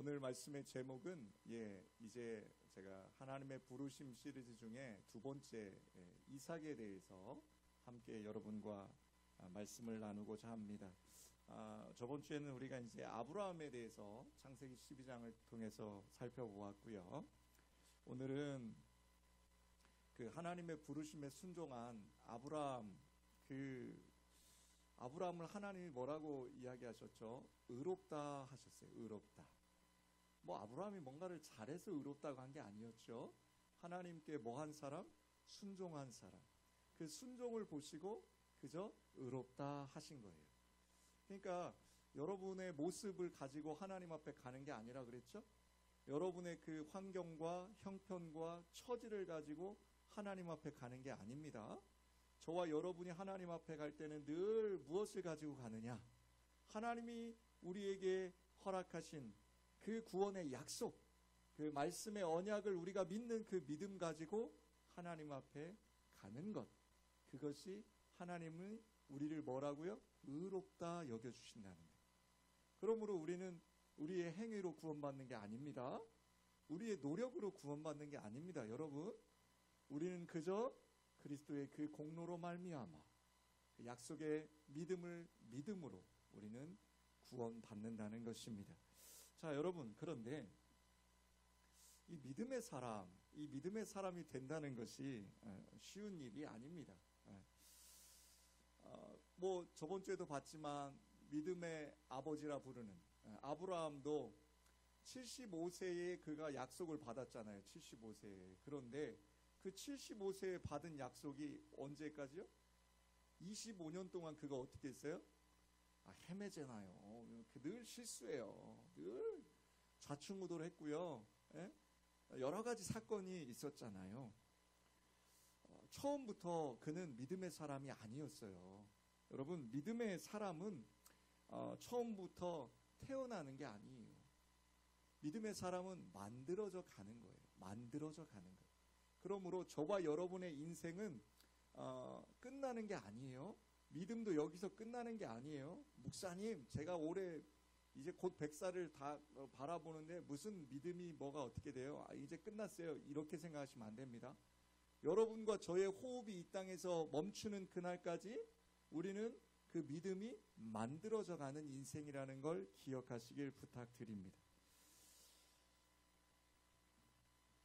오늘 말씀의 제목은 이제 제가 하나님의 부르심 시리즈 중에 두 번째 이삭에 대해서 함께 여러분과 말씀을 나누고자 합니다. 저번 주에는 우리가 이제 아브라함에 대해서 창세기 12장을 통해서 살펴보았고요. 오늘은 그 하나님의 부르심에 순종한 아브라함을 하나님이 뭐라고 이야기하셨죠? 의롭다 하셨어요. 의롭다. 아브라함이 뭔가를 잘해서 의롭다고 한 게 아니었죠. 하나님께 뭐한 사람? 순종한 사람. 그 순종을 보시고 그저 의롭다 하신 거예요. 그러니까 여러분의 모습을 가지고 하나님 앞에 가는 게 아니라 그랬죠. 여러분의 그 환경과 형편과 처지를 가지고 하나님 앞에 가는 게 아닙니다. 저와 여러분이 하나님 앞에 갈 때는 늘 무엇을 가지고 가느냐? 하나님이 우리에게 허락하신 그 구원의 약속, 그 말씀의 언약을 우리가 믿는 그 믿음 가지고 하나님 앞에 가는 것, 그것이 하나님은 우리를 뭐라고요? 의롭다 여겨주신다는 거예요. 그러므로 우리는 우리의 행위로 구원받는 게 아닙니다. 우리의 노력으로 구원받는 게 아닙니다. 여러분, 우리는 그저 그리스도의 그 공로로 말미암아 그 약속의 믿음으로 우리는 구원받는다는 것입니다. 자, 여러분, 그런데 이 믿음의 사람이 된다는 것이 쉬운 일이 아닙니다. 저번 주에도 봤지만 믿음의 아버지라 부르는 아브라함도 75세에 그가 약속을 받았잖아요. 75세에. 그런데 그 75세에 받은 약속이 언제까지요? 25년 동안 그가 어떻게 했어요? 헤매잖아요. 늘 실수해요. 늘 좌충우돌 했고요. 여러 가지 사건이 있었잖아요. 처음부터 그는 믿음의 사람이 아니었어요. 여러분, 믿음의 사람은 처음부터 태어나는 게 아니에요. 믿음의 사람은 만들어져 가는 거예요. 만들어져 가는 거예요. 그러므로 저와 여러분의 인생은 끝나는 게 아니에요. 믿음도 여기서 끝나는 게 아니에요. 목사님, 제가 올해 이제 곧 100살을 다 바라보는데 무슨 믿음이 뭐가 어떻게 돼요? 이제 끝났어요. 이렇게 생각하시면 안 됩니다. 여러분과 저의 호흡이 이 땅에서 멈추는 그날까지 우리는 그 믿음이 만들어져 가는 인생이라는 걸 기억하시길 부탁드립니다.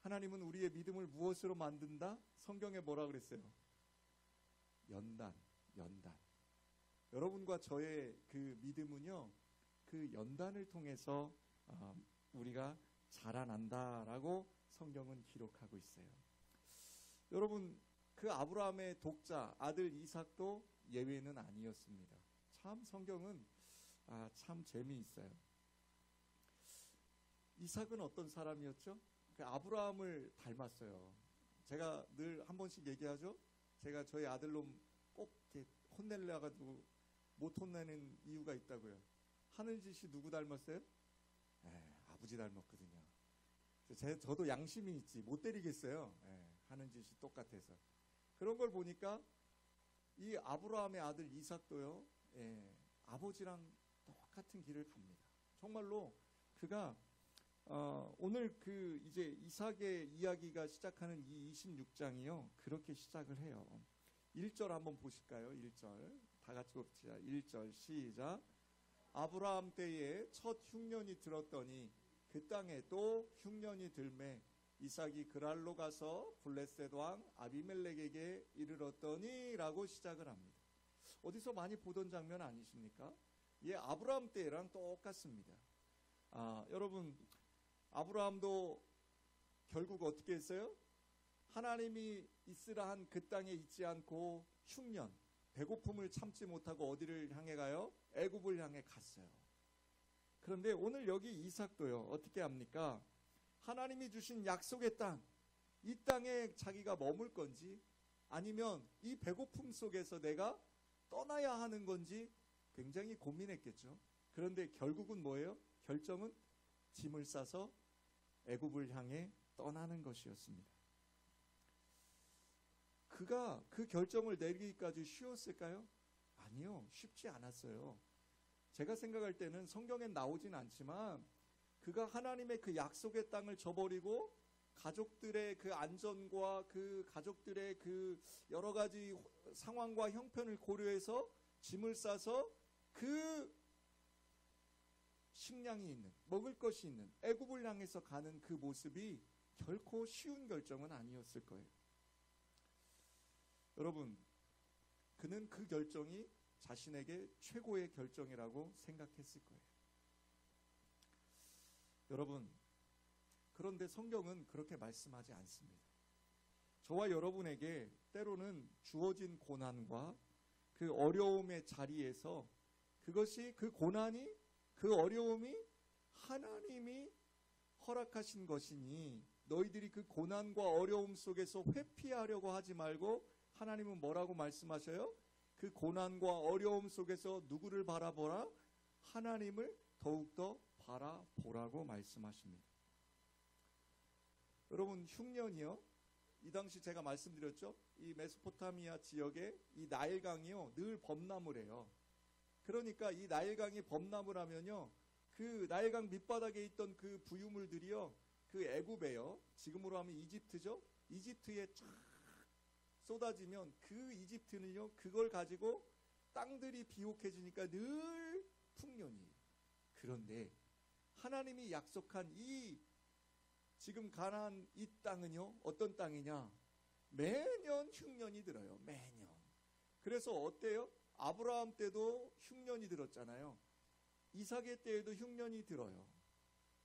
하나님은 우리의 믿음을 무엇으로 만든다? 성경에 뭐라 그랬어요? 연단. 여러분과 저의 그 믿음은요, 그 연단을 통해서 우리가 자라난다라고 성경은 기록하고 있어요. 여러분, 그 아브라함의 독자 아들 이삭도 예외는 아니었습니다. 참 성경은 참 재미있어요. 이삭은 어떤 사람이었죠? 그 아브라함을 닮았어요. 제가 늘 한 번씩 얘기하죠. 제가 저희 아들놈 꼭 이렇게 혼내려가지고 못 혼내는 이유가 있다고요. 하는 짓이 누구 닮았어요? 아버지 닮았거든요. 저도 양심이 있지 못 때리겠어요. 하는 짓이 똑같아서. 그런 걸 보니까 이 아브라함의 아들 이삭도요, 아버지랑 똑같은 길을 갑니다. 정말로 그가 오늘 그 이제 이삭의 이야기가 시작하는 이 26장이요, 그렇게 시작을 해요. 1절 한번 보실까요? 1절 다 같이 봅시다. 1절 시작. 아브라함 때에 첫 흉년이 들었더니 그 땅에 또 흉년이 들매 이삭이 그랄로 가서 블레셋 왕 아비멜렉에게 이르렀더니 라고 시작을 합니다. 어디서 많이 보던 장면 아니십니까? 아브라함 때랑 똑같습니다. 여러분, 아브라함도 결국 어떻게 했어요? 하나님이 있으라 한 그 땅에 있지 않고 흉년, 배고픔을 참지 못하고 어디를 향해 가요? 애굽을 향해 갔어요. 그런데 오늘 여기 이삭도요, 어떻게 합니까? 하나님이 주신 약속의 땅, 이 땅에 자기가 머물 건지 아니면 이 배고픔 속에서 내가 떠나야 하는 건지 굉장히 고민했겠죠. 그런데 결국은 뭐예요? 결정은 짐을 싸서 애굽을 향해 떠나는 것이었습니다. 그가 그 결정을 내리기까지 쉬웠을까요? 아니요, 쉽지 않았어요. 제가 생각할 때는 성경엔 나오진 않지만 그가 하나님의 그 약속의 땅을 저버리고 가족들의 그 안전과 그 가족들의 그 여러 가지 상황과 형편을 고려해서 짐을 싸서 그 식량이 있는, 먹을 것이 있는 애굽을 향해서 가는 그 모습이 결코 쉬운 결정은 아니었을 거예요. 여러분, 그는 그 결정이 자신에게 최고의 결정이라고 생각했을 거예요. 여러분, 그런데 성경은 그렇게 말씀하지 않습니다. 저와 여러분에게 때로는 주어진 고난과 그 어려움의 자리에서 그것이, 그 고난이, 그 어려움이 하나님이 허락하신 것이니 너희들이 그 고난과 어려움 속에서 회피하려고 하지 말고, 하나님은 뭐라고 말씀하셔요? 그 고난과 어려움 속에서 누구를 바라보라? 하나님을 더욱더 바라보라고 말씀하십니다. 여러분, 흉년이요, 이 당시 제가 말씀드렸죠, 이 메소포타미아 지역에 이 나일강이요 늘 범람을 해요. 그러니까 이 나일강이 범람을 하면요, 그 나일강 밑바닥에 있던 그 부유물들이요, 그 애굽에요, 지금으로 하면 이집트죠, 이집트에 쫙 쏟아지면 그 이집트는요, 그걸 가지고 땅들이 비옥해지니까 늘 풍년이에요. 그런데 하나님이 약속한 이 지금 가나안 이 땅은요, 어떤 땅이냐? 매년 흉년이 들어요. 매년. 그래서 어때요? 아브라함 때도 흉년이 들었잖아요. 이삭의 때에도 흉년이 들어요.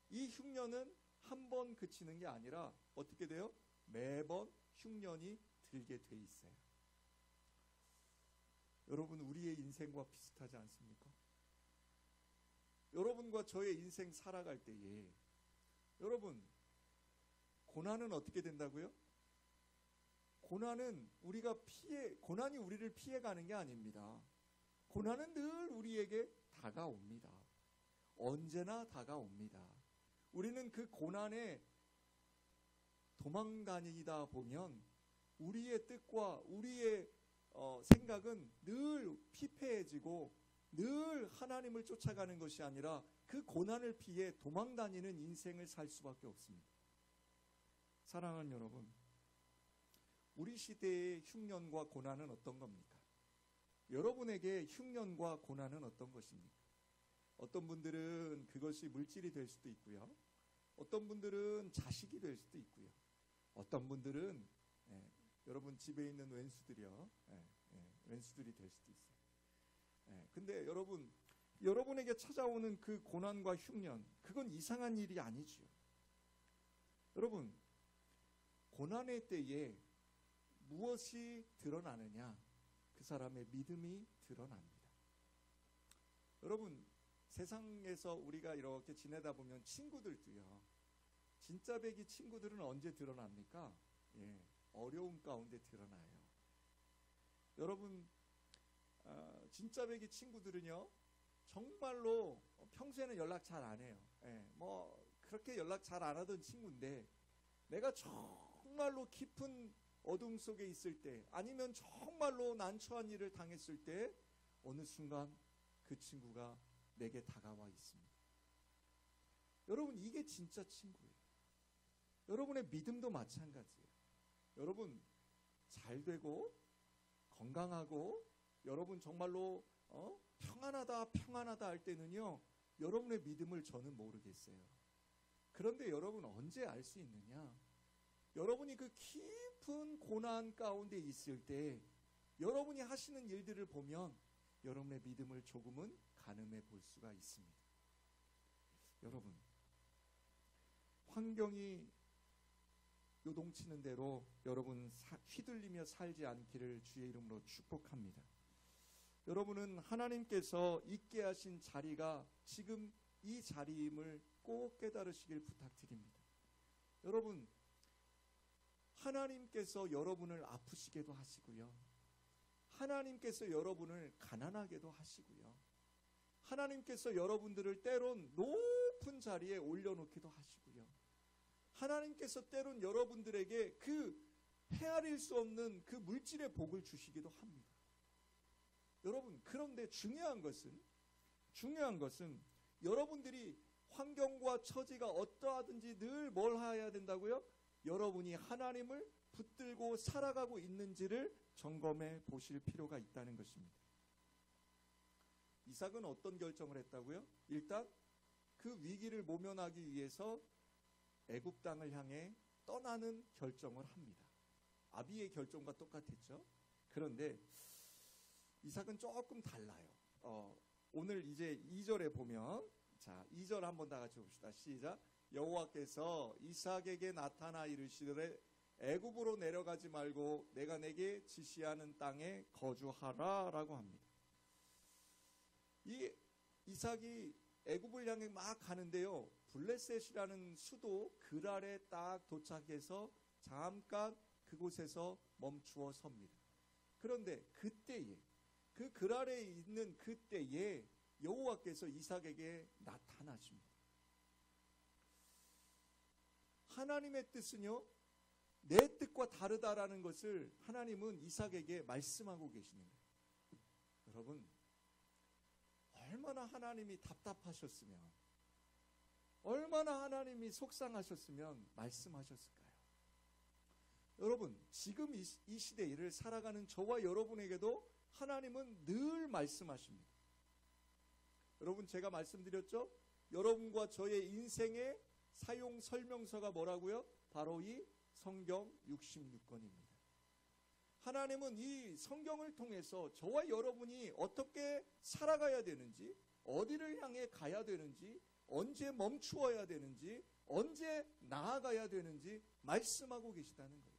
이 흉년은 한 번 그치는 게 아니라 어떻게 돼요? 매번 흉년이 들게 돼 있어요. 여러분, 우리의 인생과 비슷하지 않습니까? 여러분과 저의 인생 살아갈 때에 여러분, 고난은 어떻게 된다고요? 고난은 고난이 우리를 피해가는 게 아닙니다. 고난은 늘 우리에게 다가옵니다. 언제나 다가옵니다. 우리는 그 고난에 도망다니다 보면 우리의 뜻과 우리의 생각은 늘 피폐해지고 늘 하나님을 쫓아가는 것이 아니라 그 고난을 피해 도망다니는 인생을 살 수밖에 없습니다. 사랑하는 여러분, 우리 시대의 흉년과 고난은 어떤 겁니까? 여러분에게 흉년과 고난은 어떤 것입니까? 어떤 분들은 그것이 물질이 될 수도 있고요, 어떤 분들은 자식이 될 수도 있고요, 어떤 분들은 여러분 집에 있는 왼수들이요, 왼수들이 될 수도 있어요. 근데 여러분에게 찾아오는 그 고난과 흉년, 그건 이상한 일이 아니지요. 여러분, 고난의 때에 무엇이 드러나느냐? 그 사람의 믿음이 드러납니다. 여러분, 세상에서 우리가 이렇게 지내다 보면 친구들도요, 진짜 배기 친구들은 언제 드러납니까? 어려움 가운데 드러나요. 여러분, 진짜 배기 친구들은요, 정말로 평소에는 연락 잘 안 해요. 그렇게 연락 잘 안 하던 친구인데 내가 정말로 깊은 어둠 속에 있을 때, 아니면 정말로 난처한 일을 당했을 때 어느 순간 그 친구가 내게 다가와 있습니다. 여러분, 이게 진짜 친구예요. 여러분의 믿음도 마찬가지예요. 여러분, 잘 되고 건강하고 여러분 정말로 평안하다 할 때는요, 여러분의 믿음을 저는 모르겠어요. 그런데 여러분, 언제 알 수 있느냐? 여러분이 그 깊은 고난 가운데 있을 때 여러분이 하시는 일들을 보면 여러분의 믿음을 조금은 가늠해 볼 수가 있습니다. 여러분, 환경이 요동치는 대로 여러분 휘둘리며 살지 않기를 주의 이름으로 축복합니다. 여러분은 하나님께서 있게 하신 자리가 지금 이 자리임을 꼭 깨달으시길 부탁드립니다. 여러분, 하나님께서 여러분을 아프시게도 하시고요, 하나님께서 여러분을 가난하게도 하시고요, 하나님께서 여러분들을 때론 높은 자리에 올려놓기도 하시고요, 하나님께서 때론 여러분들에게 그 헤아릴 수 없는 그 물질의 복을 주시기도 합니다. 여러분, 그런데 중요한 것은 여러분들이 환경과 상황과 처지가 어떠하든지 늘 뭘 해야 된다고요? 여러분이 하나님을 붙들고 살아가고 있는지를 점검해 보실 필요가 있다는 것입니다. 이삭은 어떤 결정을 했다고요? 일단 그 위기를 모면하기 위해서 애굽 땅을 향해 떠나는 결정을 합니다. 아비의 결정과 똑같았죠. 그런데 이삭은 조금 달라요. 오늘 이제 2절에 보면, 자, 2절 한번 다 같이 봅시다. 시작. 여호와께서 이삭에게 나타나 이르시되 애굽으로 내려가지 말고 내가 내게 지시하는 땅에 거주하라 라고 합니다. 이 이삭이 애굽을 향해 막 가는데요, 블레셋이라는 수도 그랄에 딱 도착해서 잠깐 그곳에서 멈추어 섭니다. 그런데 그때에, 그 그랄에 있는 그때에 여호와께서 이삭에게 나타나십니다. 하나님의 뜻은요, 내 뜻과 다르다라는 것을 하나님은 이삭에게 말씀하고 계시는 거예요. 여러분, 얼마나 하나님이 답답하셨으면, 얼마나 하나님이 속상하셨으면 말씀하셨을까요? 여러분, 지금 이 시대를 살아가는 저와 여러분에게도 하나님은 늘 말씀하십니다. 여러분, 제가 말씀드렸죠? 여러분과 저의 인생의 사용 설명서가 뭐라고요? 바로 이 성경 66권입니다. 하나님은 이 성경을 통해서 저와 여러분이 어떻게 살아가야 되는지, 어디를 향해 가야 되는지, 언제 멈추어야 되는지, 언제 나아가야 되는지 말씀하고 계시다는 거예요.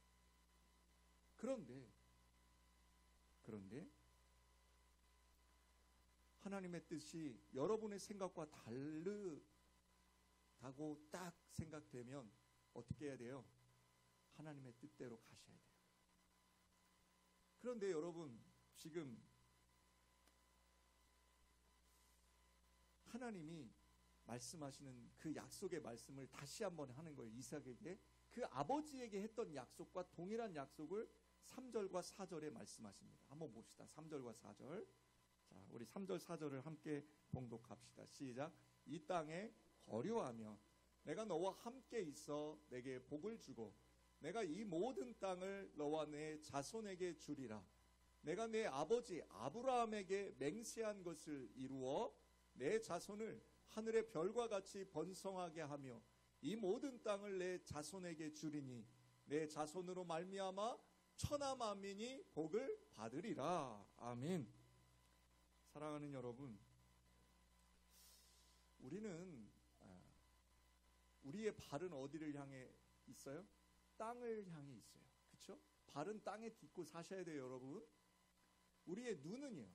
그런데 하나님의 뜻이 여러분의 생각과 다르다고 딱 생각되면 어떻게 해야 돼요? 하나님의 뜻대로 가셔야 돼요. 그런데 여러분, 지금 하나님이 말씀하시는 그 약속의 말씀을 다시 한번 하는 거예요. 이삭에게 그 아버지에게 했던 약속과 동일한 약속을 3절과 4절에 말씀하십니다. 한번 봅시다. 3절과 4절. 자, 우리 3절 4절을 함께 봉독합시다. 시작. 이 땅에 거류하며 내가 너와 함께 있어 내게 복을 주고 내가 이 모든 땅을 너와 내 자손에게 주리라. 내가 내 아버지 아브라함에게 맹세한 것을 이루어 내 자손을 하늘의 별과 같이 번성하게 하며 이 모든 땅을 내 자손에게 주리니 내 자손으로 말미암아 천하 만민이 복을 받으리라. 아멘. 사랑하는 여러분, 우리는 우리의 발은 어디를 향해 있어요? 땅을 향해 있어요. 그렇죠? 발은 땅에 딛고 사셔야 돼요, 여러분. 우리의 눈은요,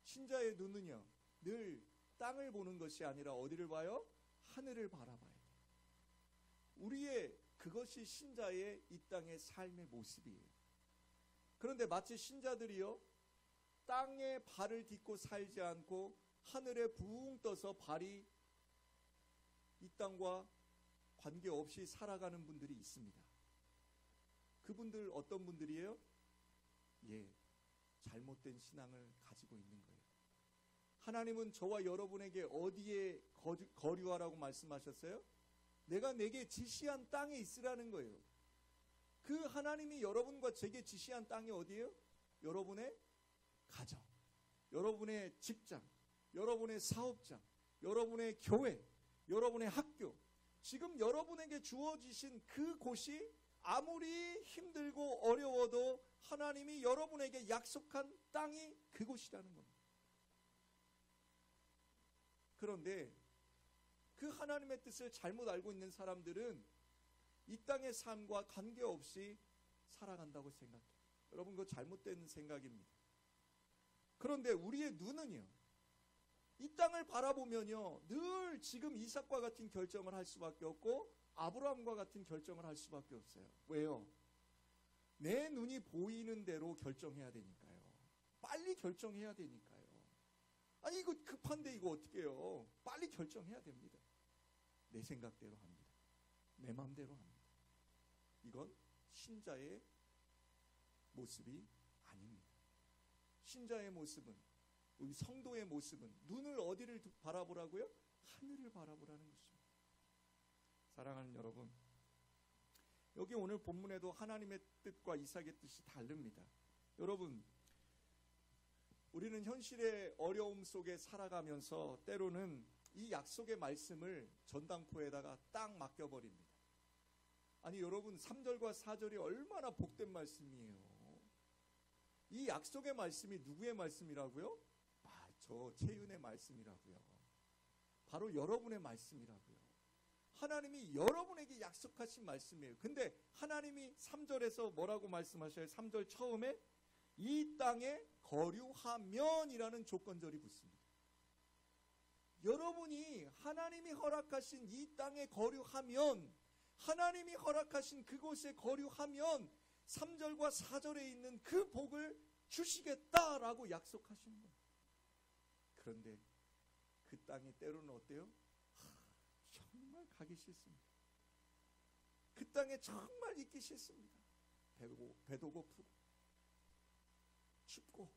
신자의 눈은요, 늘 땅을 보는 것이 아니라 어디를 봐요? 하늘을 바라봐야 돼요. 우리의 그것이 신자의 이 땅의 삶의 모습이에요. 그런데 마치 신자들이요, 땅에 발을 딛고 살지 않고 하늘에 붕 떠서 발이 이 땅과 관계없이 살아가는 분들이 있습니다. 그분들 어떤 분들이에요? 잘못된 신앙을 가지고 있는 거예요. 하나님은 저와 여러분에게 어디에 거류하라고 말씀하셨어요? 내가 내게 지시한 땅에 있으라는 거예요. 그 하나님이 여러분과 제게 지시한 땅이 어디예요? 여러분의 가정, 여러분의 직장, 여러분의 사업장, 여러분의 교회, 여러분의 학교, 지금 여러분에게 주어지신 그곳이 아무리 힘들고 어려워도 하나님이 여러분에게 약속한 땅이 그곳이라는 겁니다. 그런데 그 하나님의 뜻을 잘못 알고 있는 사람들은 이 땅의 삶과 관계없이 살아간다고 생각해요. 여러분, 그거 잘못된 생각입니다. 그런데 우리의 눈은요, 이 땅을 바라보면요, 늘 지금 이삭과 같은 결정을 할 수밖에 없고 아브라함과 같은 결정을 할 수밖에 없어요. 왜요? 내 눈이 보이는 대로 결정해야 되니까요. 빨리 결정해야 되니까요. 아니, 이거 급한데 이거 어떻게 해요? 빨리 결정해야 됩니다. 내 생각대로 합니다. 내 마음대로 합니다. 이건 신자의 모습이 아닙니다. 신자의 모습은, 우리 성도의 모습은 눈을 어디를 바라보라고요? 하늘을 바라보라는 것입니다. 사랑하는 여러분, 여기 오늘 본문에도 하나님의 뜻과 이삭의 뜻이 다릅니다. 여러분, 우리는 현실의 어려움 속에 살아가면서 때로는 이 약속의 말씀을 전당포에다가 딱 맡겨버립니다. 아니 여러분, 3절과 4절이 얼마나 복된 말씀이에요. 이 약속의 말씀이 누구의 말씀이라고요? 저 채윤의 말씀이라고요. 바로 여러분의 말씀이라고요. 하나님이 여러분에게 약속하신 말씀이에요. 근데 하나님이 3절에서 뭐라고 말씀하셔요? 3절 처음에 이 땅에 거류하면이라는 조건절이 붙습니다. 여러분이 하나님이 허락하신 이 땅에 거류하면, 하나님이 허락하신 그곳에 거류하면 3절과 4절에 있는 그 복을 주시겠다라고 약속하신 거예요. 그런데 그 땅이 때로는 어때요? 정말 가기 싫습니다. 그 땅에 정말 있기 싫습니다. 배도 고프고 춥고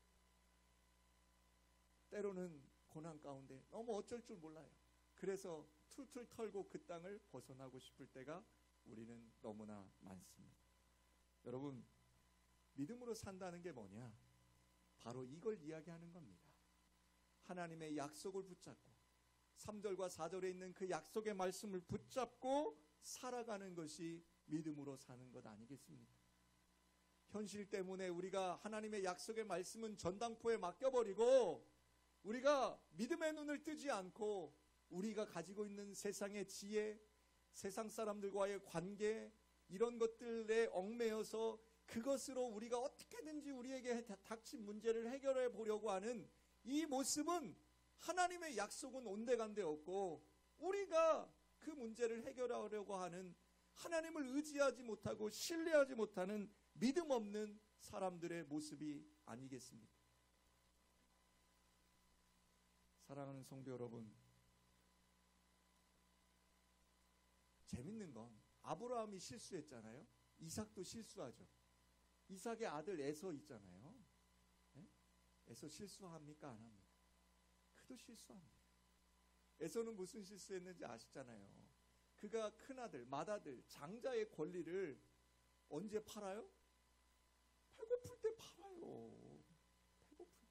때로는 고난 가운데 너무 어쩔 줄 몰라요. 그래서 툴툴 털고 그 땅을 벗어나고 싶을 때가 우리는 너무나 많습니다. 여러분, 믿음으로 산다는 게 뭐냐? 바로 이걸 이야기하는 겁니다. 하나님의 약속을 붙잡고 3절과 4절에 있는 그 약속의 말씀을 붙잡고 살아가는 것이 믿음으로 사는 것 아니겠습니까? 현실 때문에 우리가 하나님의 약속의 말씀은 전당포에 맡겨버리고 우리가 믿음의 눈을 뜨지 않고 우리가 가지고 있는 세상의 지혜, 세상 사람들과의 관계, 이런 것들에 얽매여서 그것으로 우리가 어떻게든지 우리에게 닥친 문제를 해결해 보려고 하는 이 모습은 하나님의 약속은 온데간데 없고 우리가 그 문제를 해결하려고 하는 하나님을 의지하지 못하고 신뢰하지 못하는 믿음 없는 사람들의 모습이 아니겠습니까? 사랑하는 성도 여러분, 재밌는 건 아브라함이 실수했잖아요. 이삭도 실수하죠. 이삭의 아들 에서 있잖아요. 네? 에서 실수합니까? 안 합니까? 그도 실수합니다. 에서는 무슨 실수했는지 아시잖아요. 그가 큰아들, 맏아들, 장자의 권리를 언제 팔아요? 배고플 때 팔아요. 배고플 때.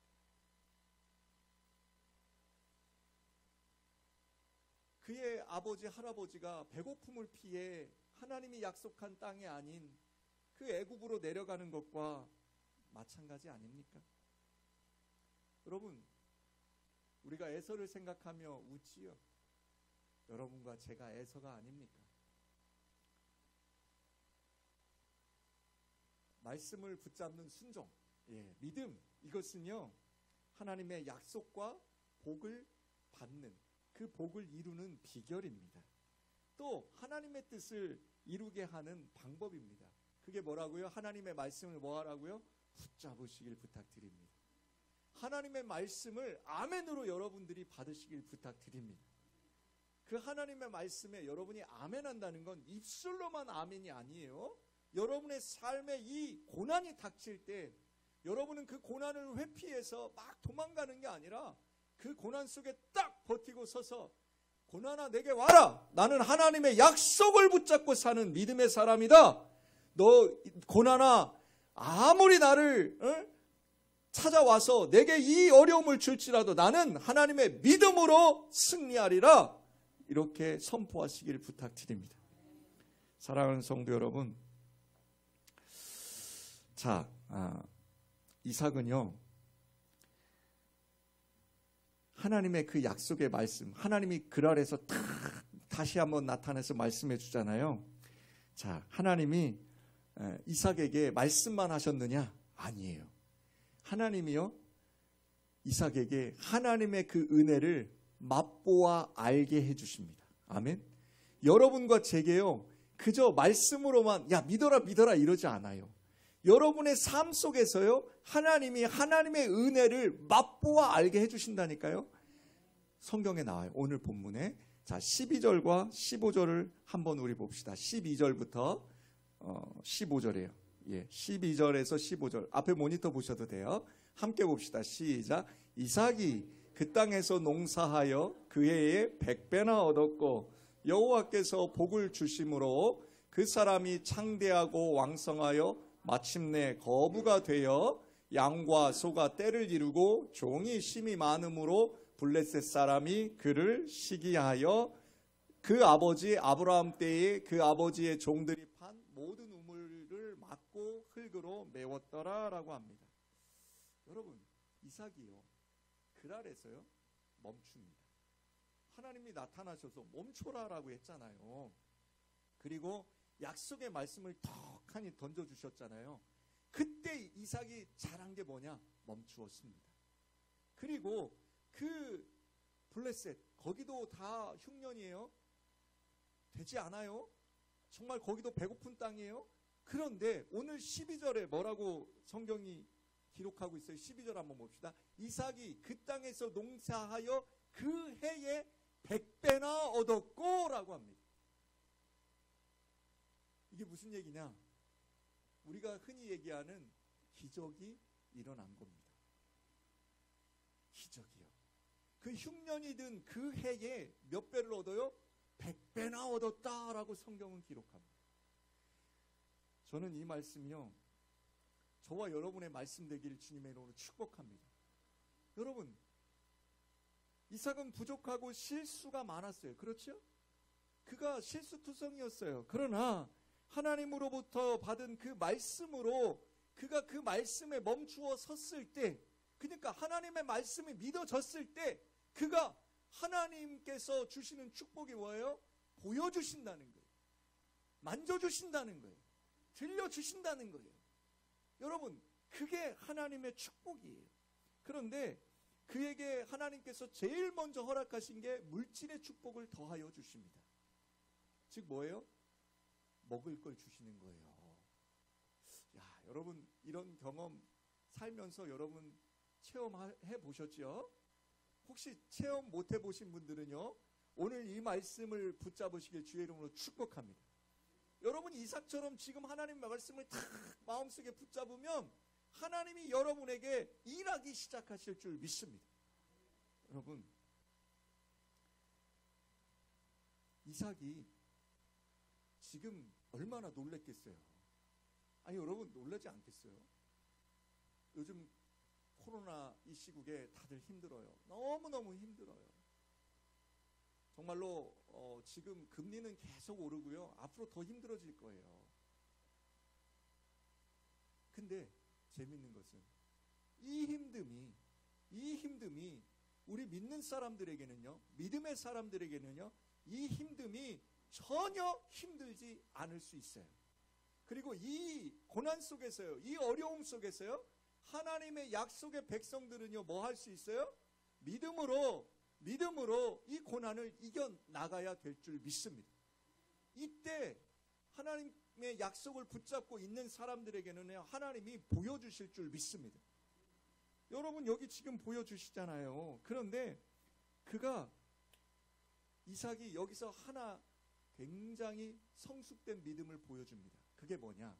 그의 아버지, 할아버지가 배고픔을 피해 하나님이 약속한 땅이 아닌 그 애굽으로 내려가는 것과 마찬가지 아닙니까? 여러분, 우리가 에서를 생각하며 웃지요. 여러분과 제가 에서가 아닙니까? 말씀을 붙잡는 순종, 믿음, 이것은요 하나님의 약속과 복을 받는, 그 복을 이루는 비결입니다. 또 하나님의 뜻을 이루게 하는 방법입니다. 그게 뭐라고요? 하나님의 말씀을 뭐 하라고요? 붙잡으시길 부탁드립니다. 하나님의 말씀을 아멘으로 여러분들이 받으시길 부탁드립니다. 그 하나님의 말씀에 여러분이 아멘한다는 건 입술로만 아멘이 아니에요. 여러분의 삶에 이 고난이 닥칠 때 여러분은 그 고난을 회피해서 막 도망가는 게 아니라 그 고난 속에 딱 버티고 서서 고난아 내게 와라. 나는 하나님의 약속을 붙잡고 사는 믿음의 사람이다. 너 고난아 아무리 나를 찾아와서 내게 이 어려움을 줄지라도 나는 하나님의 믿음으로 승리하리라. 이렇게 선포하시길 부탁드립니다. 사랑하는 성도 여러분, 자, 이삭은요 하나님의 그 약속의 말씀, 하나님이 그랄에서 다시 한번 나타나서 말씀해 주잖아요. 자, 하나님이 이삭에게 말씀만 하셨느냐? 아니에요. 하나님이요 이삭에게 하나님의 그 은혜를 맛보아 알게 해주십니다. 아멘. 여러분과 제게요 그저 말씀으로만 야 믿어라 이러지 않아요. 여러분의 삶 속에서요 하나님이 하나님의 은혜를 맛보아 알게 해주신다니까요. 성경에 나와요. 오늘 본문에. 자, 12절과 15절을 한번 우리 봅시다. 12절부터 15절이에요. 12절에서 15절 앞에 모니터 보셔도 돼요. 함께 봅시다. 시작. 이삭이 그 땅에서 농사하여 그 해에 100배나 얻었고 여호와께서 복을 주심으로 그 사람이 창대하고 왕성하여 마침내 거부가 되어 양과 소가 떼를 이루고 종이 심이 많음으로 블레셋 사람이 그를 시기하여 그 아버지 아브라함 때에 그 아버지의 종들이 판 모든 우물을 막고 흙으로 메웠더라라고 합니다. 여러분, 이삭이요, 그랄에서요 멈춥니다. 하나님이 나타나셔서 멈춰라라고 했잖아요. 그리고 약속의 말씀을 턱하니 던져주셨잖아요. 그때 이삭이 잘한 게 뭐냐? 멈추었습니다. 그리고 그 블레셋, 거기도 다 흉년이에요. 되지 않아요? 정말 거기도 배고픈 땅이에요. 그런데 오늘 12절에 뭐라고 성경이 기록하고 있어요? 12절 한번 봅시다. 이삭이 그 땅에서 농사하여 그 해에 100배나 얻었고 라고 합니다. 이게 무슨 얘기냐? 우리가 흔히 얘기하는 기적이 일어난 겁니다. 기적이요. 그 흉년이 든 그 해에 몇 배를 얻어요? 100배나 얻었다라고 성경은 기록합니다. 저는 이 말씀이요, 저와 여러분의 말씀 되기를 주님의 이름으로 축복합니다. 여러분, 이삭은 부족하고 실수가 많았어요. 그렇죠? 그가 실수투성이었어요. 그러나 하나님으로부터 받은 그 말씀으로 그가 그 말씀에 멈추어 섰을 때, 그러니까 하나님의 말씀이 믿어졌을 때 그가 하나님께서 주시는 축복이 뭐예요? 보여주신다는 거예요. 만져주신다는 거예요. 들려주신다는 거예요. 여러분, 그게 하나님의 축복이에요. 그런데 그에게 하나님께서 제일 먼저 허락하신 게 물질의 축복을 더하여 주십니다. 즉 뭐예요? 먹을 걸 주시는 거예요. 야, 여러분, 이런 경험 살면서 여러분 체험해 보셨죠? 혹시 체험 못 해보신 분들은요, 오늘 이 말씀을 붙잡으시길 주의 이름으로 축복합니다. 여러분이 이삭처럼 지금 하나님 말씀을 탁 마음속에 붙잡으면 하나님이 여러분에게 일하기 시작하실 줄 믿습니다. 여러분, 이삭이 지금 얼마나 놀랬겠어요? 아니, 여러분 놀라지 않겠어요? 요즘 코로나 이 시국에 다들 힘들어요. 너무너무 힘들어요. 정말로 지금 금리는 계속 오르고요. 앞으로 더 힘들어질 거예요. 근데 재밌는 것은 이 힘듦이 우리 믿는 사람들에게는요, 믿음의 사람들에게는요, 이 힘듦이 전혀 힘들지 않을 수 있어요. 그리고 이 고난 속에서요, 이 어려움 속에서요, 하나님의 약속의 백성들은요, 뭐 할 수 있어요? 믿음으로 이 고난을 이겨나가야 될 줄 믿습니다. 이때 하나님의 약속을 붙잡고 있는 사람들에게는 하나님이 보여주실 줄 믿습니다. 여러분, 여기 지금 보여주시잖아요. 그런데 이삭이 여기서 하나 굉장히 성숙된 믿음을 보여줍니다. 그게 뭐냐?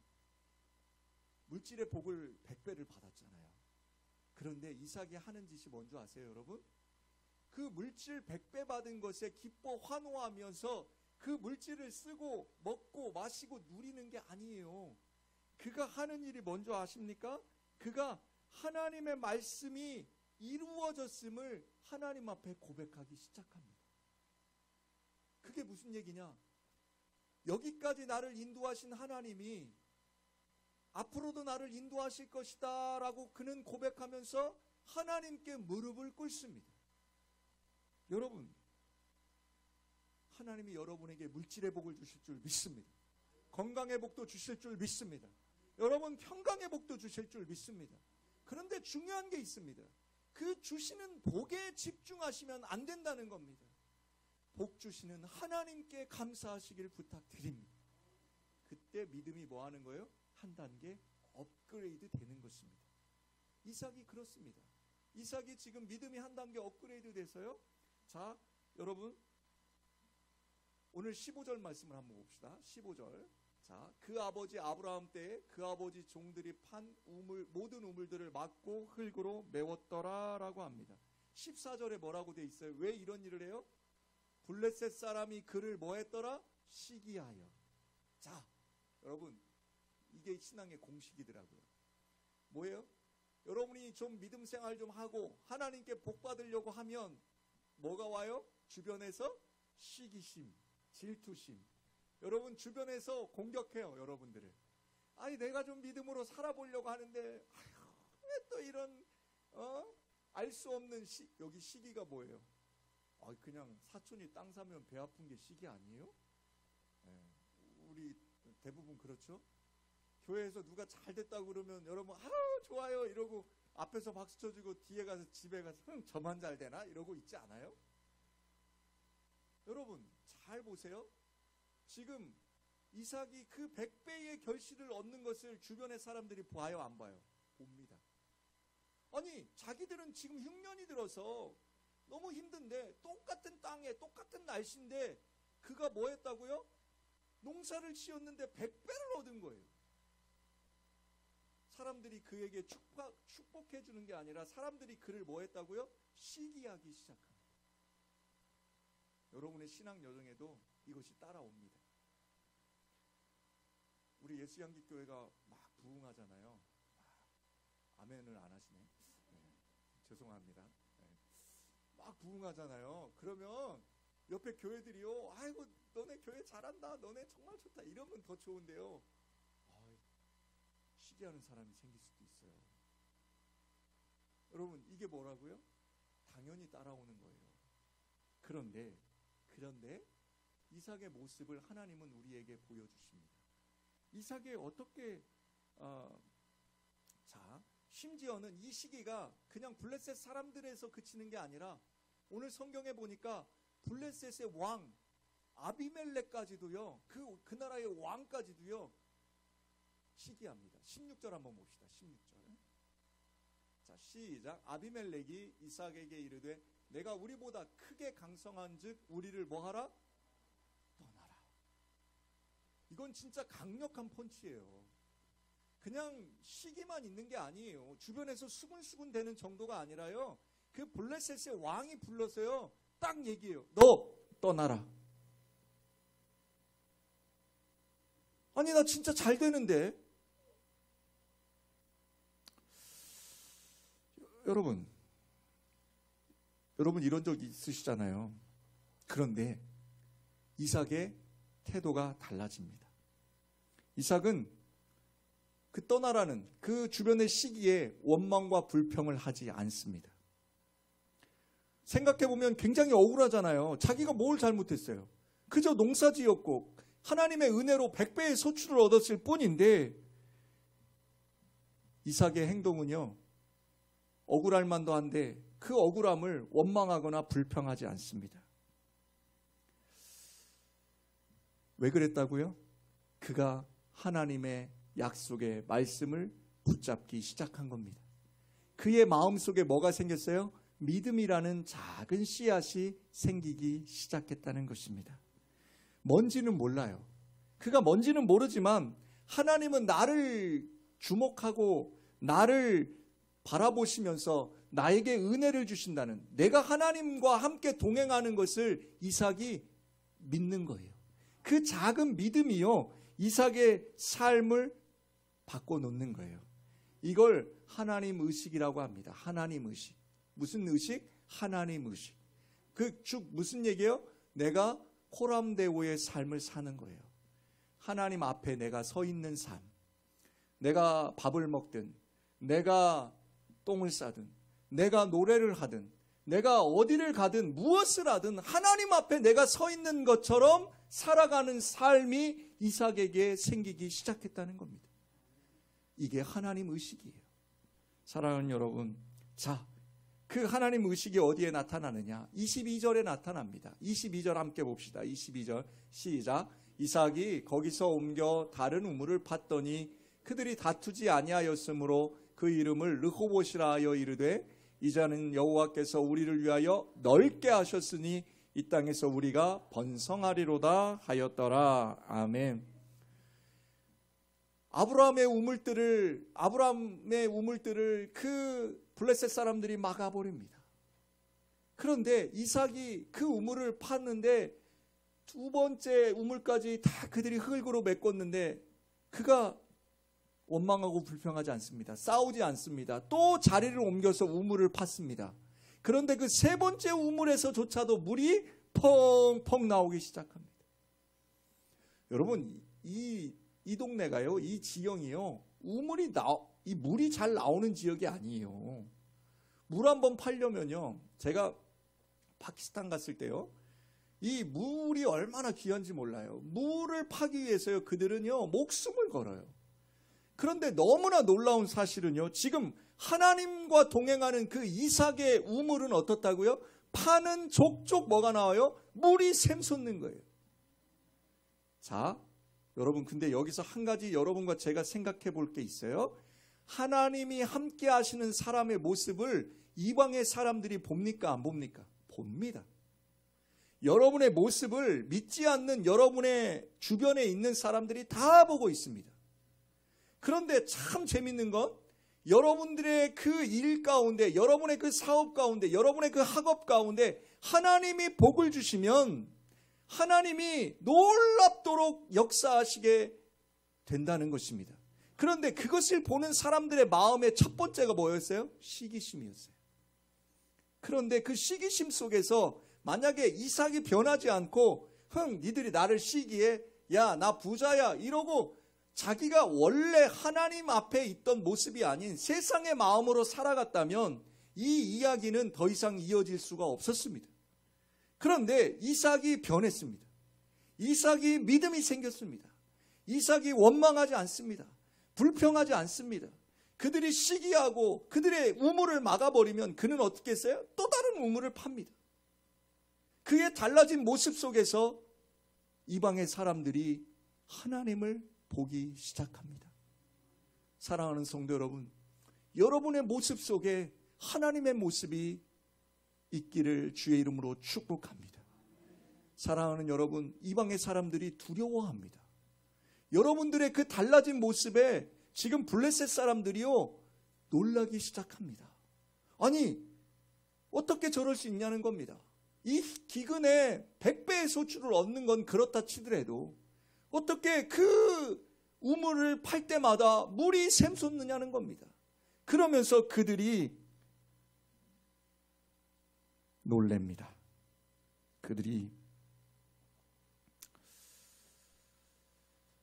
물질의 복을 100배를 받았잖아요. 그런데 이삭이 하는 짓이 뭔지 아세요, 여러분? 그 물질 100배 받은 것에 기뻐 환호하면서 그 물질을 쓰고 먹고 마시고 누리는 게 아니에요. 그가 하는 일이 뭔지 아십니까? 그가 하나님의 말씀이 이루어졌음을 하나님 앞에 고백하기 시작합니다. 그게 무슨 얘기냐? 여기까지 나를 인도하신 하나님이 앞으로도 나를 인도하실 것이다 라고 그는 고백하면서 하나님께 무릎을 꿇습니다. 여러분, 하나님이 여러분에게 물질의 복을 주실 줄 믿습니다. 건강의 복도 주실 줄 믿습니다. 여러분, 평강의 복도 주실 줄 믿습니다. 그런데 중요한 게 있습니다. 그 주시는 복에 집중하시면 안 된다는 겁니다. 복 주시는 하나님께 감사하시길 부탁드립니다. 그때 믿음이 뭐 하는 거예요? 한 단계 업그레이드 되는 것입니다. 이삭이 그렇습니다. 이삭이 지금 믿음이 한 단계 업그레이드 돼서요. 자, 여러분, 오늘 15절 말씀을 한번 봅시다. 15절. 자, 그 아버지 아브라함 때에 그 아버지 종들이 판 모든 우물들을 막고 흙으로 메웠더라 라고 합니다. 14절에 뭐라고 돼 있어요? 왜 이런 일을 해요? 블레셋 사람이 그를 뭐 했더라? 시기하여. 자, 여러분, 이게 신앙의 공식이더라고요. 뭐예요? 여러분이 좀 믿음 생활 좀 하고 하나님께 복 받으려고 하면 뭐가 와요? 주변에서 시기심, 질투심. 여러분 주변에서 공격해요, 여러분들을. 아니 내가 좀 믿음으로 살아보려고 하는데 왜 또 이런 알 수 없는 여기 시기가 뭐예요? 그냥 사촌이 땅 사면 배 아픈 게 시기 아니에요? 네, 우리 대부분 그렇죠? 교회에서 누가 잘 됐다고 그러면 여러분 좋아요 이러고 앞에서 박수 쳐주고 뒤에 가서 집에 가서 저만 잘 되나? 이러고 있지 않아요? 여러분 잘 보세요. 지금 이삭이 그 100배의 결실을 얻는 것을 주변의 사람들이 봐요, 안 봐요? 봅니다. 아니 자기들은 지금 흉년이 들어서 너무 힘든데 똑같은 땅에 똑같은 날씨인데 그가 뭐 했다고요? 농사를 지었는데 100배를 얻은 거예요. 사람들이 그에게 축복해 주는 게 아니라 사람들이 그를 뭐 했다고요? 시기하기 시작합니다. 여러분의 신앙 여정에도 이것이 따라옵니다. 우리 예수양기교회가 막 부흥하잖아요. 아멘을 안 하시네. 네, 죄송합니다. 네. 막 부흥하잖아요. 그러면 옆에 교회들이요, 아이고 너네 교회 잘한다, 너네 정말 좋다 이러면 더 좋은데요. 시기하는 사람이 생길 수도 있어요. 여러분 이게 뭐라고요? 당연히 따라오는 거예요. 그런데 이삭의 모습을 하나님은 우리에게 보여주십니다. 이삭이 어떻게 심지어는 이 시기가 그냥 블레셋 사람들에서 그치는 게 아니라 오늘 성경에 보니까 블레셋의 왕 아비멜렉까지도요, 그 나라의 왕까지도요 시기합니다. 16절 한번 봅시다. 16절. 자, 시작. 아비멜렉이 이삭에게 이르되 내가 우리보다 크게 강성한즉 우리를 뭐하라? 떠나라. 이건 진짜 강력한 펀치예요. 그냥 시기만 있는 게 아니에요. 주변에서 수군수군 되는 정도가 아니라요. 그 블레셋의 왕이 불러서요 딱 얘기해요. 너 떠나라. 아니 나 진짜 잘 되는데. 여러분 이런 적 있으시잖아요. 그런데 이삭의 태도가 달라집니다. 이삭은 그 떠나라는 그 주변의 시기에 원망과 불평을 하지 않습니다. 생각해보면 굉장히 억울하잖아요. 자기가 뭘 잘못했어요? 그저 농사지었고 하나님의 은혜로 100배의 소출을 얻었을 뿐인데 이삭의 행동은요 억울할 만도 한데 그 억울함을 원망하거나 불평하지 않습니다. 왜 그랬다고요? 그가 하나님의 약속의 말씀을 붙잡기 시작한 겁니다. 그의 마음속에 뭐가 생겼어요? 믿음이라는 작은 씨앗이 생기기 시작했다는 것입니다. 뭔지는 몰라요. 그가 뭔지는 모르지만 하나님은 나를 주목하고 나를 바라보시면서 나에게 은혜를 주신다는, 내가 하나님과 함께 동행하는 것을 이삭이 믿는 거예요. 그 작은 믿음이요 이삭의 삶을 바꿔놓는 거예요. 이걸 하나님 의식이라고 합니다. 하나님 의식. 무슨 의식? 하나님 의식. 그 쭉 무슨 얘기예요? 내가 코람데오의 삶을 사는 거예요. 하나님 앞에 내가 서 있는 삶. 내가 밥을 먹든 내가 똥을 싸든 내가 노래를 하든 내가 어디를 가든 무엇을 하든 하나님 앞에 내가 서 있는 것처럼 살아가는 삶이 이삭에게 생기기 시작했다는 겁니다. 이게 하나님 의식이에요. 사랑하는 여러분, 자, 그 하나님 의식이 어디에 나타나느냐? 22절에 나타납니다. 22절 함께 봅시다. 22절 시작. 이삭이 거기서 옮겨 다른 우물을 팠더니 그들이 다투지 아니하였으므로 그 이름을 르호봇이라 하여 이르되 이제는 여호와께서 우리를 위하여 넓게 하셨으니 이 땅에서 우리가 번성하리로다 하였더라. 아멘. 아브라함의 우물들을 그 블레셋 사람들이 막아버립니다. 그런데 이삭이 그 우물을 팠는데 두 번째 우물까지 다 그들이 흙으로 메꿨는데 그가 원망하고 불평하지 않습니다. 싸우지 않습니다. 또 자리를 옮겨서 우물을 팠습니다. 그런데 그 세 번째 우물에서조차도 물이 펑펑 나오기 시작합니다. 여러분, 이 동네가요, 이 지형이요, 이 물이 잘 나오는 지역이 아니에요. 물 한번 팔려면요, 제가 파키스탄 갔을 때요, 이 물이 얼마나 귀한지 몰라요. 물을 파기 위해서요, 그들은요, 목숨을 걸어요. 그런데 너무나 놀라운 사실은요, 지금 하나님과 동행하는 그 이삭의 우물은 어떻다고요? 파는 족족 뭐가 나와요? 물이 샘솟는 거예요. 자, 여러분, 근데 여기서 한 가지 여러분과 제가 생각해 볼 게 있어요. 하나님이 함께 하시는 사람의 모습을 이방의 사람들이 봅니까? 안 봅니까? 봅니다. 여러분의 모습을 믿지 않는 여러분의 주변에 있는 사람들이 다 보고 있습니다. 그런데 참 재밌는 건 여러분들의 그 일 가운데, 여러분의 그 사업 가운데, 여러분의 그 학업 가운데 하나님이 복을 주시면 하나님이 놀랍도록 역사하시게 된다는 것입니다. 그런데 그것을 보는 사람들의 마음의 첫 번째가 뭐였어요? 시기심이었어요. 그런데 그 시기심 속에서 만약에 이삭이 변하지 않고 니들이 나를 시기해, 야, 나 부자야 이러고 자기가 원래 하나님 앞에 있던 모습이 아닌 세상의 마음으로 살아갔다면 이 이야기는 더 이상 이어질 수가 없었습니다. 그런데 이삭이 변했습니다. 이삭이 믿음이 생겼습니다. 이삭이 원망하지 않습니다. 불평하지 않습니다. 그들이 시기하고 그들의 우물을 막아버리면 그는 어떻게 했어요? 또 다른 우물을 팝니다. 그의 달라진 모습 속에서 이방의 사람들이 하나님을 보기 시작합니다. 사랑하는 성도 여러분, 여러분의 모습 속에 하나님의 모습이 있기를 주의 이름으로 축복합니다. 사랑하는 여러분, 이방의 사람들이 두려워합니다. 여러분들의 그 달라진 모습에 지금 블레셋 사람들이요, 놀라기 시작합니다. 아니, 어떻게 저럴 수 있냐는 겁니다. 이 기근에 100배의 소출을 얻는 건 그렇다 치더라도 어떻게 그 우물을 팔 때마다 물이 샘솟느냐는 겁니다. 그러면서 그들이 놀랍니다. 그들이,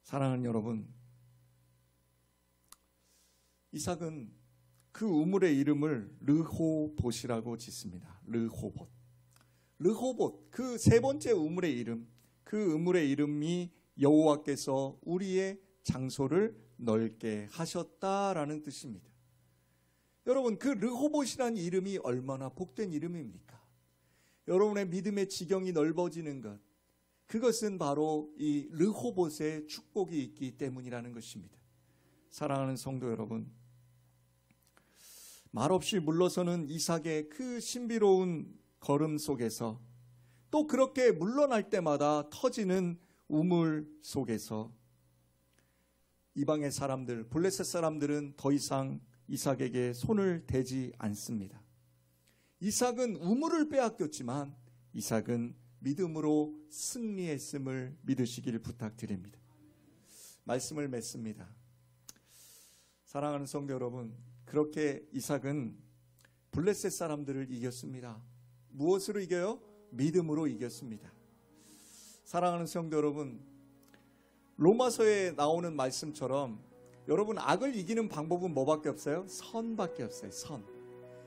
사랑하는 여러분, 이삭은 그 우물의 이름을 르호봇이라고 짓습니다. 르호봇. 르호봇, 그 세 번째 우물의 이름, 그 우물의 이름이 여호와께서 우리의 장소를 넓게 하셨다라는 뜻입니다. 여러분, 그 르호봇이라는 이름이 얼마나 복된 이름입니까? 여러분의 믿음의 지경이 넓어지는 것, 그것은 바로 이 르호봇의 축복이 있기 때문이라는 것입니다. 사랑하는 성도 여러분, 말없이 물러서는 이삭의 그 신비로운 걸음 속에서 또 그렇게 물러날 때마다 터지는 우물 속에서 이방의 사람들, 블레셋 사람들은 더 이상 이삭에게 손을 대지 않습니다. 이삭은 우물을 빼앗겼지만 이삭은 믿음으로 승리했음을 믿으시길 부탁드립니다. 말씀을 맺습니다. 사랑하는 성도 여러분, 그렇게 이삭은 블레셋 사람들을 이겼습니다. 무엇으로 이겨요? 믿음으로 이겼습니다. 사랑하는 성도 여러분, 로마서에 나오는 말씀처럼 여러분, 악을 이기는 방법은 뭐밖에 없어요? 선밖에 없어요.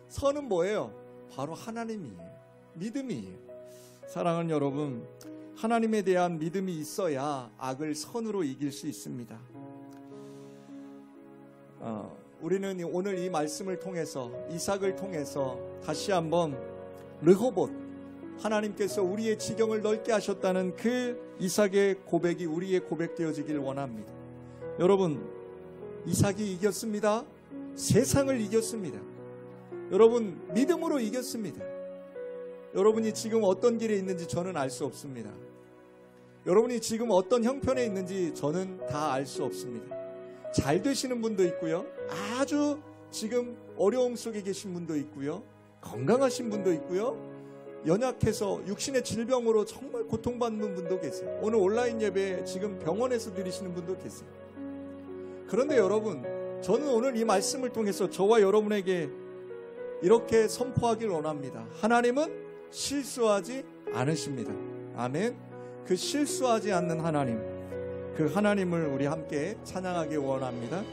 선은 뭐예요? 바로 하나님이에요. 믿음이에요. 사랑하는 여러분, 하나님에 대한 믿음이 있어야 악을 선으로 이길 수 있습니다. 우리는 오늘 이 말씀을 통해서, 이삭을 통해서 다시 한번 르호봇, 하나님께서 우리의 지경을 넓게 하셨다는 그 이삭의 고백이 우리의 고백되어지길 원합니다. 여러분, 이삭이 이겼습니다. 세상을 이겼습니다. 여러분, 믿음으로 이겼습니다. 여러분이 지금 어떤 길에 있는지 저는 알 수 없습니다. 여러분이 지금 어떤 형편에 있는지 저는 다 알 수 없습니다. 잘 되시는 분도 있고요, 아주 지금 어려움 속에 계신 분도 있고요, 건강하신 분도 있고요, 연약해서 육신의 질병으로 정말 고통받는 분도 계세요. 오늘 온라인 예배 지금 병원에서 드리시는 분도 계세요. 그런데 여러분, 저는 오늘 이 말씀을 통해서 저와 여러분에게 이렇게 선포하길 원합니다. 하나님은 실수하지 않으십니다. 아멘. 그 실수하지 않는 하나님, 그 하나님을 우리 함께 찬양하기 원합니다.